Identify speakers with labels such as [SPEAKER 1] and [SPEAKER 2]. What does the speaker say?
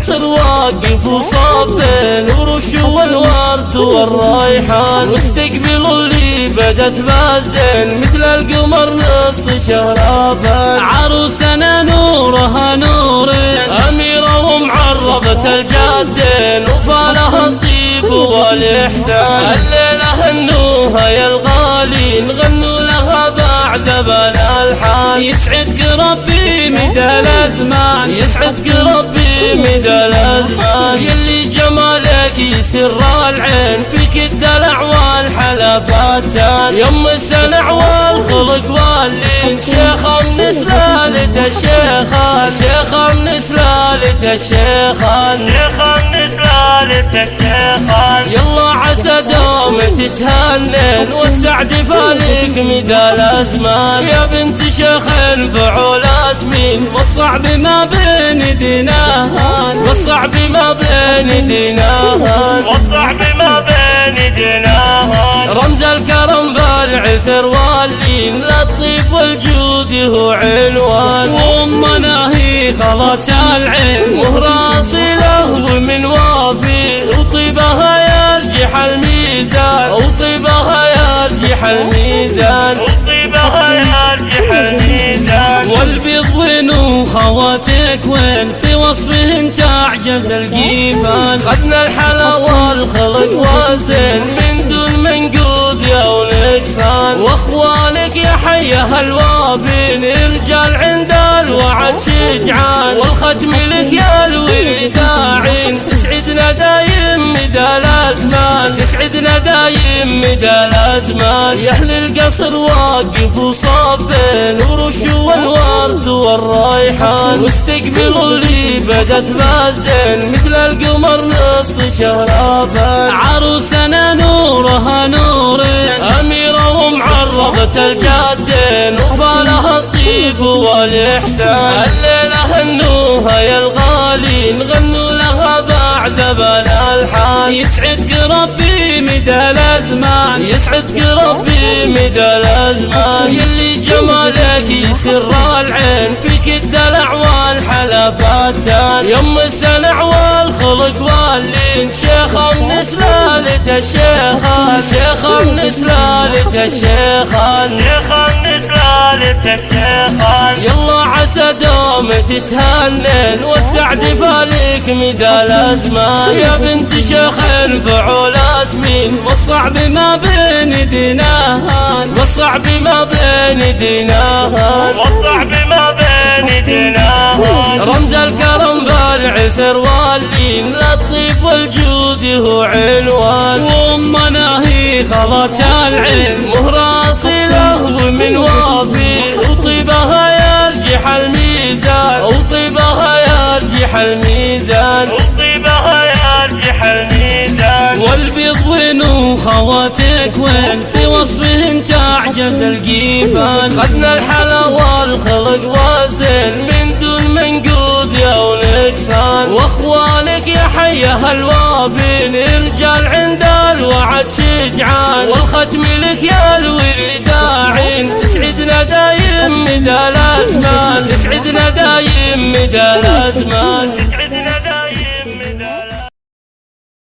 [SPEAKER 1] القصر واقف وصافين ورشوا الورد والريحان، واستقبلوا اللي بدت بازين مثل القمر نص شهرابان. عروسنا نورها نورين، أميرة ومعرضة الجادين، وفالها الطيب والإحسان. الليلة هنوها يا الغالين، غنوا لها بعد بلا الحان. يسعدك ربي مدى الأزمان، يسعدك ربي مدى الأزمان. يلي جمالك يسر العين، فيك الدلع والحلفاتان. يم السنع والخلق واللين، شيخة من سلالة الشيخان، شيخة من سلالة الشيخان، شيخة من سلالة الشيخان. يلا عسى دوم تتهنن، والسعد فالك مدى الأزمان. يا بنت شيخ فعولات مين، والصعب ما بين ديناهان، والصعب ما بين ديناهان، والصعب ما بين ديناهان. رمز الكرم بالعسر واللين، للطيب والجود هو عنوان. وامنا هي خلت العين، مهر اصيله ومن وافي، وطيبها يرجح الميزان، وطيبها يرجح الميزان، وطيبها يرجح الميزان. والبيض وين وخواتك وين، في وصفهن تعجز القيفان. خدنا الحلا والخلق وزين، من دون منقود يا ونكسان. واخوانك يا حيها الوافين، رجال عند الوعد شجعان. والختم لك يا الوداعين، تسعدنا دايم مدى الازمان، تسعدنا دايم مدى الازمان. يا اهل القصر واقف وصافين، ورشوا الورد والريحان، واستقبلوا اللي بدت بازين مثل القمر نص شهرابان. عروسنا نورها نورين، أميرة ومعرضة الجادين، وفالها الطيب والإحسان. الليلة هنوها يا الغالين، غنوا لها بعد بلا الحان. يسعدك ربي مدى الأزمان، يسعدك ربي مدى الأزمان. يلي جمالك يسر العين، فيك الدلع والحلفاتان. يم السنع والخلق واللين، شيخة من سلالة الشيخان، شيخة من سلالة الشيخان، شيخة من سلالة الشيخان. يلا عسى دوم تتهنن، والسعد فالك مدى الأزمان. يا بنت شيخ فعولات مين، والصعب ما بين ديناهان، والصعب ما بين ديناهان، والصعب ما بين ديناهان. رمز الكرم بالعسر واللين، للطيب والجود هو عنوان. وامنا هي خلت العين، مهر اصيله ومن وافي، وطيبها يرجح الميزان، وطيبها يرجح الميزان، وطيبها يرجح الميزان. والبيض وين وخواتك وين، في وصفهن تعجز القيفان. خدنا الحلا والخلق وزين، من دون منقود يا ونكسان. واخوانك يا حيها الوافين، رجال عند الوعد شجعان. والختم لك يا الوداعين، تسعدنا دايم مدى الازمان، تسعدنا دايم مدى الازمان.